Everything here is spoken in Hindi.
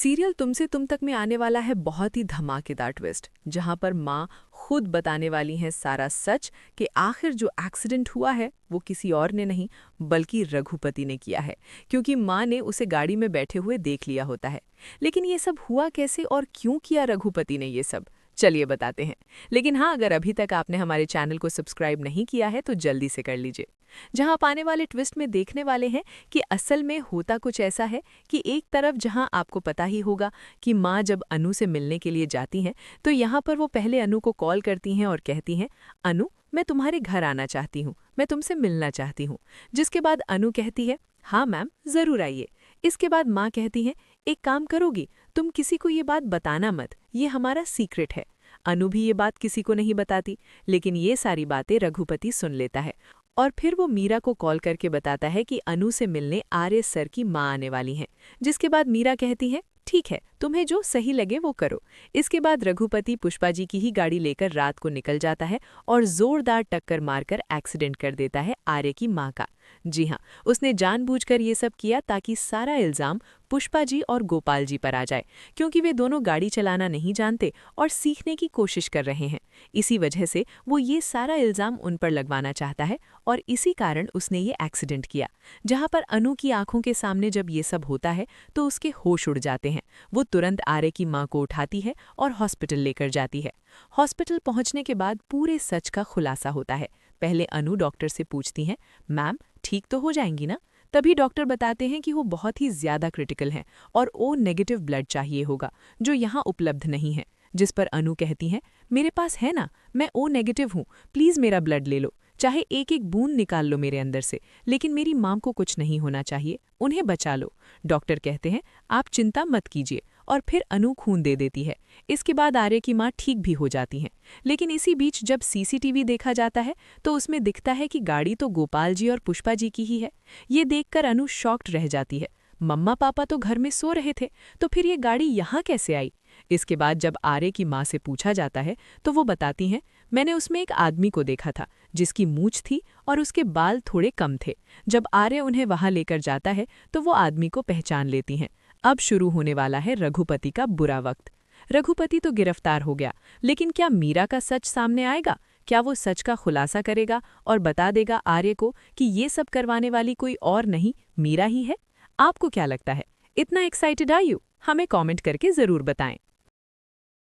सीरियल तुमसे तुम तक में आने वाला है बहुत ही धमाकेदार ट्विस्ट, जहां पर माँ खुद बताने वाली हैं सारा सच कि आखिर जो एक्सीडेंट हुआ है वो किसी और ने नहीं बल्कि रघुपति ने किया है, क्योंकि माँ ने उसे गाड़ी में बैठे हुए देख लिया होता है। लेकिन ये सब हुआ कैसे और क्यों किया रघुपति ने ये सब, चलिए बताते हैं। लेकिन हाँ, अगर अभी तक आपने हमारे चैनल को सब्सक्राइब नहीं किया है तो जल्दी से कर लीजिए। जहां आप आने वाले ट्विस्ट में देखने वाले हैं कि असल में होता कुछ ऐसा है कि एक तरफ जहां आपको पता ही होगा कि माँ जब अनु से मिलने के लिए जाती हैं तो यहाँ पर वो पहले अनु को कॉल करती हैं और कहती हैं, अनु मैं तुम्हारे घर आना चाहती हूँ, मैं तुमसे मिलना चाहती हूँ। जिसके बाद अनु कहती है, हाँ मैम ज़रूर आइए। इसके बाद माँ कहती हैं, एक काम करोगी, तुम किसी को ये बात बताना मत, ये हमारा सीक्रेट है। अनु भी ये बात किसी को नहीं बताती, लेकिन ये सारी बातें रघुपति सुन लेता है और फिर वो मीरा को कॉल करके बताता है कि अनु से मिलने आर्य सर की माँ आने वाली हैं। जिसके बाद मीरा कहती है, ठीक है, तुम्हें जो सही लगे वो करो। इसके बाद रघुपति पुष्पा जी की ही गाड़ी लेकर रात को निकल जाता है और जोरदार टक्कर मारकर एक्सीडेंट कर देता है आर्य की माँ का। जी हाँ, उसने जानबूझकर ये सब किया ताकि सारा इल्ज़ाम पुष्पा जी और गोपाल जी पर आ जाए, क्योंकि वे दोनों गाड़ी चलाना नहीं जानते और सीखने की कोशिश कर रहे हैं। इसी वजह से वो ये सारा इल्ज़ाम उन पर लगवाना चाहता है और इसी कारण उसने ये एक्सीडेंट किया। जहाँ पर अनु की आंखों के सामने जब ये सब होता है तो उसके होश उड़ जाते हैं। वो तुरंत आर्य की माँ को उठाती है और हॉस्पिटल लेकर जाती है। हॉस्पिटल पहुंचने के बाद पूरे सच का खुलासा होता है। पहले अनु डॉक्टर से पूछती हैं, मैम ठीक तो हो जाएंगी ना? तभी डॉक्टर बताते हैं कि वो बहुत ही ज़्यादा क्रिटिकल हैं और ओ नेगेटिव ब्लड चाहिए होगा, जो यहाँ उपलब्ध नहीं है। जिस पर अनु कहती हैं, मेरे पास है ना, मैं ओ नेगेटिव हूँ, प्लीज़ मेरा ब्लड ले लो, चाहे एक एक बूंद निकाल लो मेरे अंदर से, लेकिन मेरी माँ को कुछ नहीं होना चाहिए, उन्हें बचा लो। डॉक्टर कहते हैं, आप चिंता मत कीजिए, और फिर अनु खून दे देती है। इसके बाद आर्य की माँ ठीक भी हो जाती हैं। लेकिन इसी बीच जब सीसीटीवी देखा जाता है तो उसमें दिखता है कि गाड़ी तो गोपाल जी और पुष्पा जी की ही है। ये देखकर अनु शॉक्ड रह जाती है। मम्मा पापा तो घर में सो रहे थे, तो फिर ये गाड़ी यहाँ कैसे आई? इसके बाद जब आर्य की माँ से पूछा जाता है तो वो बताती हैं, मैंने उसमें एक आदमी को देखा था जिसकी मूंछ थी और उसके बाल थोड़े कम थे। जब आर्य उन्हें वहां लेकर जाता है तो वो आदमी को पहचान लेती हैं। अब शुरू होने वाला है रघुपति का बुरा वक्त। रघुपति तो गिरफ्तार हो गया, लेकिन क्या मीरा का सच सामने आएगा? क्या वो सच का खुलासा करेगा और बता देगा आर्य को कि ये सब करवाने वाली कोई और नहीं, मीरा ही है? आपको क्या लगता है? इतना एक्साइटेड आर यू? हमें कमेंट करके ज़रूर बताएं।